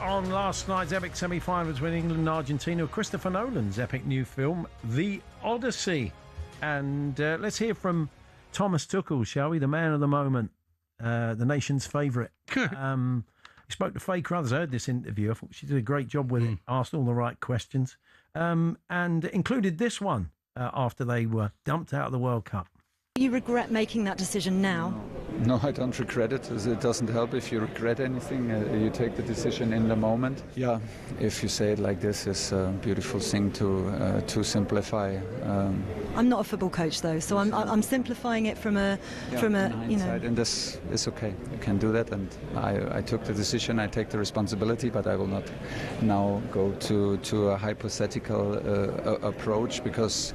on last night's epic semi-final between England and Argentina, Christopher Nolan's epic new film, The Odyssey. And let's hear from Thomas Tuchel, shall we? The man of the moment, the nation's favourite. He spoke to Faye Crothers. I heard this interview. I thought she did a great job with it, asked all the right questions, and included this one after they were dumped out of the World Cup. Do you regret making that decision now? No, I don't regret it. It doesn't help if you regret anything. You take the decision in the moment. Yeah, if you say it like this, it's a beautiful thing to simplify. I'm not a football coach though, so I'm simplifying it from a and this is okay. You can do that, and I took the decision. I take the responsibility, but I will not now go to a hypothetical approach because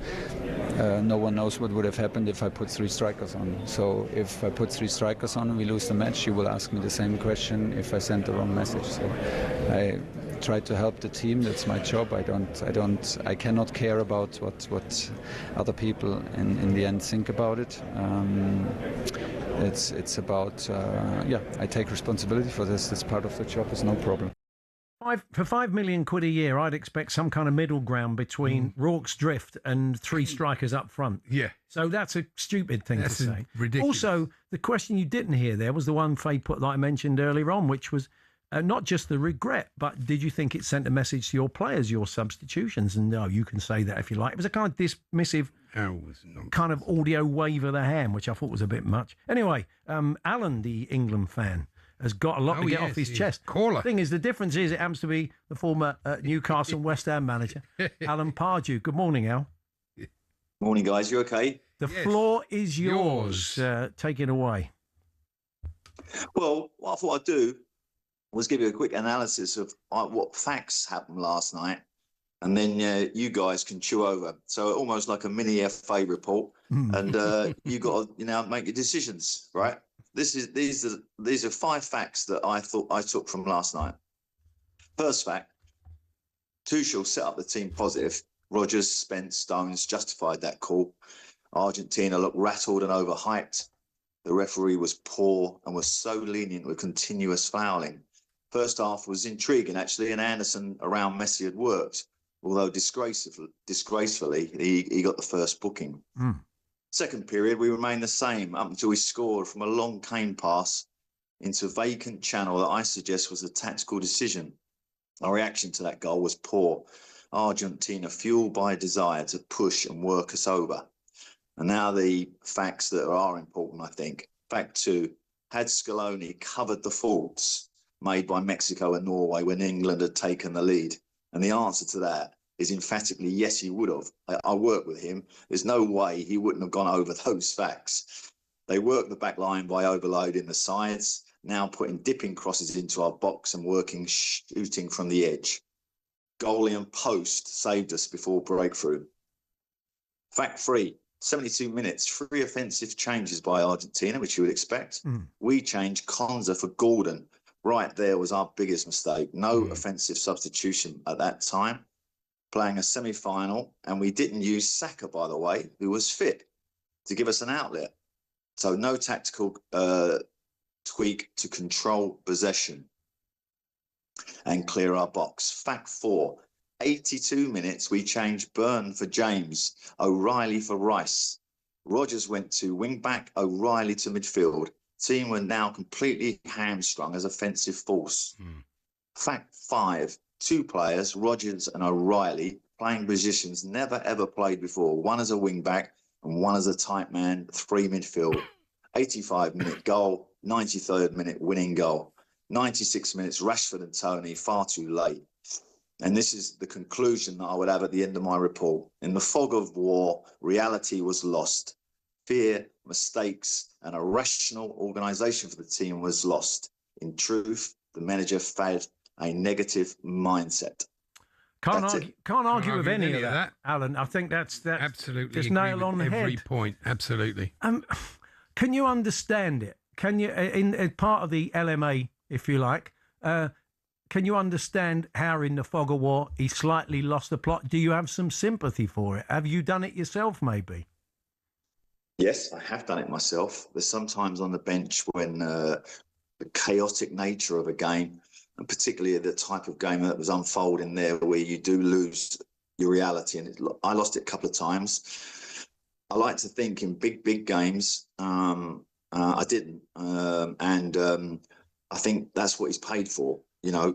no one knows what would have happened if I put 3 strikers on. So if I put 3 strikers on and we lose the match, you will ask me the same question if I send the wrong message. So I try to help the team. That's my job. I cannot care about what other people in the end think about it. It's about I take responsibility for this. It's part of the job. It's no problem. For £5 million a year, I'd expect some kind of middle ground between Rorke's Drift and 3 strikers up front. Yeah. So that's a stupid thing to say. Ridiculous. Also, the question you didn't hear there was the one Faye put, like I mentioned earlier on, which was not just the regret, but did you think it sent a message to your players, your substitutions? And no, you can say that if you like. It was a kind of dismissive kind of audio wave of the hand, which I thought was a bit much. Anyway, Alan, the England fan, has got a lot to get off his chest. Caller. The thing is, the difference is it happens to be the former Newcastle and West Ham manager, Alan Pardew. Good morning, Al. Morning, guys. You okay? The floor is yours. Take it away. Well, what I thought I'd do was give you a quick analysis of what facts happened last night, and then you guys can chew over. So almost like a mini FA report, and you got to make your decisions, right? These are 5 facts that I thought I took from last night. First fact: Tuchel set up the team positive. Rodgers, Spence, Stones justified that call. Argentina looked rattled and overhyped. The referee was poor and was so lenient with continuous fouling. First half was intriguing actually, and Anderson around Messi had worked, although disgracefully he got the first booking. Second period, we remained the same up until we scored from a long cane pass into a vacant channel that I suggest was a tactical decision. Our reaction to that goal was poor. Argentina fueled by a desire to push and work us over. And now the facts that are important, I think. Fact 2, had Scaloni covered the faults made by Mexico and Norway when England had taken the lead? And the answer to that is emphatically yes, he would have. I worked with him. There's no way he wouldn't have gone over those facts. They worked the back line by overloading the sides, now putting dipping crosses into our box and shooting from the edge. Goalie and post saved us before breakthrough. Fact 3, 72 minutes, 3 offensive changes by Argentina, which you would expect. We changed Konza for Gordon. Right there was our biggest mistake. No offensive substitution at that time. Playing a semi-final, and we didn't use Saka, by the way, who was fit, to give us an outlet. So no tactical tweak to control possession and clear our box. Fact 4, 82 minutes, we changed Byrne for James, O'Reilly for Rice. Rodgers went to wing-back, O'Reilly to midfield. Team were now completely hamstrung as offensive force. Fact 5, 2 players, Rodgers and O'Reilly, playing positions never ever played before. One as a wing-back and one as a tight man, 3 midfield. 85-minute goal, 93rd minute winning goal. 96 minutes, Rashford and Tony, far too late. And this is the conclusion that I would have at the end of my report. In the fog of war, reality was lost. Fear, mistakes, and a rational organisation for the team was lost. In truth, the manager fed a negative mindset. Can't argue with any of that, Alan. I think that's absolutely just nail on the head. Every point, absolutely. Can you understand it? Can you, in part of the LMA, if you like, can you understand how in the fog of war he slightly lost the plot? Do you have some sympathy for it? Have you done it yourself, maybe? Yes, I have done it myself. There's sometimes on the bench when the chaotic nature of a game and particularly the type of game that was unfolding there, where you do lose your reality. And I lost it a couple of times. I like to think in big games, I didn't, and I think that's what he's paid for.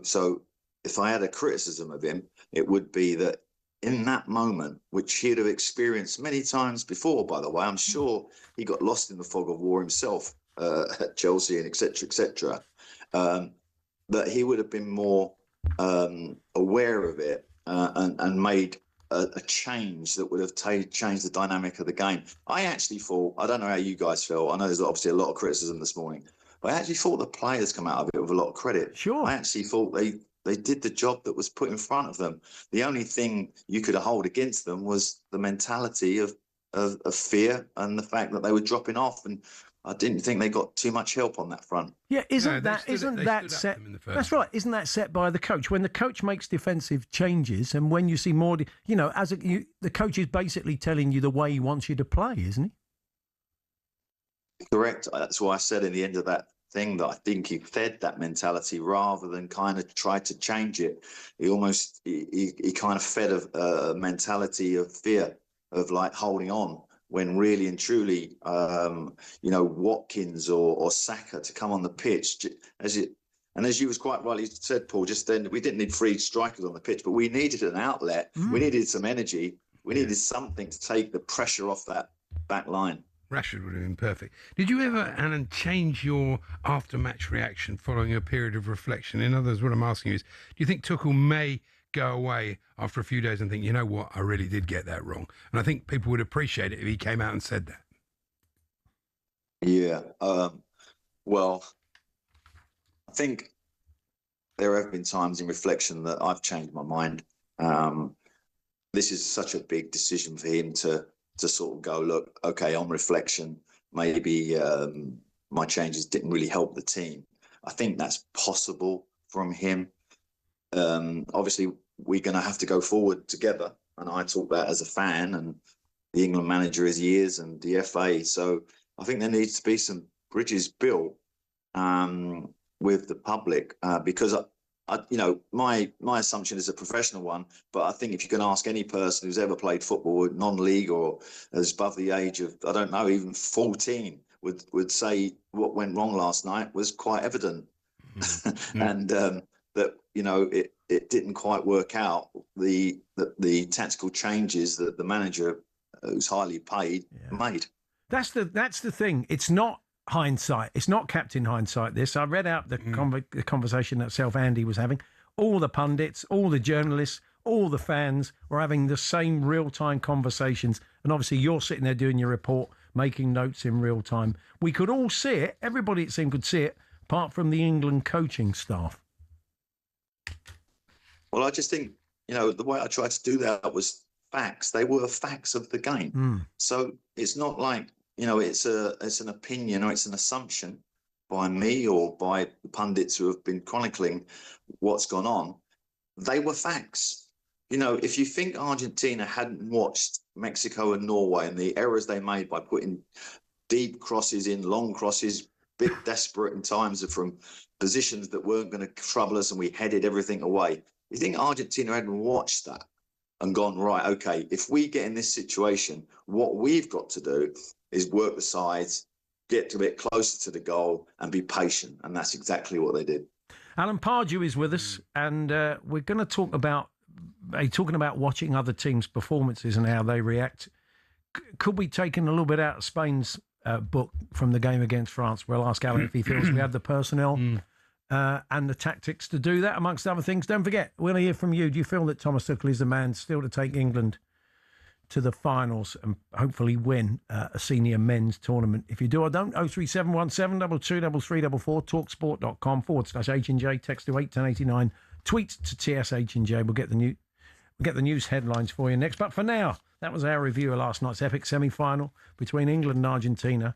So if I had a criticism of him, it would be that in that moment, which he'd have experienced many times before, by the way, I'm sure he got lost in the fog of war himself at Chelsea and et cetera, that he would have been more aware of it and made a change that would have changed the dynamic of the game. I actually thought, I don't know how you guys feel, I know there's obviously a lot of criticism this morning, but I actually thought the players come out of it with a lot of credit. Sure. I actually thought they did the job that was put in front of them. The only thing you could hold against them was the mentality of fear and the fact that they were dropping off. And I didn't think they got too much help on that front. Yeah, isn't that set? That's right. Isn't that set by the coach? When the coach makes defensive changes, and when you see more, the coach is basically telling you the way he wants you to play, isn't he? Correct. That's why I said in the end of that thing that I think he fed that mentality rather than kind of tried to change it. He kind of fed a mentality of fear, of like holding on, when really and truly, Watkins or Saka to come on the pitch, as you was quite rightly said, Paul, just then, we didn't need 3 strikers on the pitch, but we needed an outlet. We needed some energy. We needed something to take the pressure off that back line. Rashford would have been perfect. Did you ever, Alan, change your after-match reaction following a period of reflection? In other words, what I'm asking you is, do you think Tuchel may go away after a few days and think, you know what, I really did get that wrong? And I think people would appreciate it if he came out and said that. Yeah. Well, I think there have been times in reflection that I've changed my mind. This is such a big decision for him to sort of go, look, okay, on reflection, maybe my changes didn't really help the team. I think that's possible from him. Obviously, we're going to have to go forward together. And I talk that as a fan and the England manager as he is and the FA. So I think there needs to be some bridges built with the public because my assumption is a professional one, but I think if you can ask any person who's ever played football, non-league or is above the age of, I don't know, even 14, would say what went wrong last night was quite evident. And that, it didn't quite work out. The tactical changes that the manager, who's highly paid, made. That's the thing. It's not hindsight. It's not Captain Hindsight, this. I read out the conversation that Andy was having. All the pundits, all the journalists, all the fans were having the same real-time conversations. And obviously you're sitting there doing your report, making notes in real time. We could all see it. Everybody, it seemed, could see it, apart from the England coaching staff. Well, I just think, the way I tried to do that was facts. They were facts of the game. So it's not like, it's an opinion or it's an assumption by me or by the pundits who have been chronicling what's gone on. They were facts. If you think Argentina hadn't watched Mexico and Norway and the errors they made by putting deep crosses in, long crosses, bit desperate in times from positions that weren't going to trouble us and we headed everything away. You think Argentina hadn't watched that and gone, right, okay, if we get in this situation, what we've got to do is work the sides, get a bit closer to the goal and be patient. And that's exactly what they did. Alan Pardew is with us, and we're going to talk about watching other teams' performances and how they react. Could we take in a little bit out of Spain's book from the game against France? We'll ask Alan if he feels we have the personnel and the tactics to do that, amongst other things. Don't forget, we'll hear from you. Do you feel that Thomas Tuchel is the man still to take England to the finals and hopefully win a senior men's tournament? If you do or don't, 03717 223344, talksport.com/H&J, text to 81089, tweet to TSH&J. We'll get the news headlines for you next. But for now, that was our review of last night's epic semi-final between England and Argentina.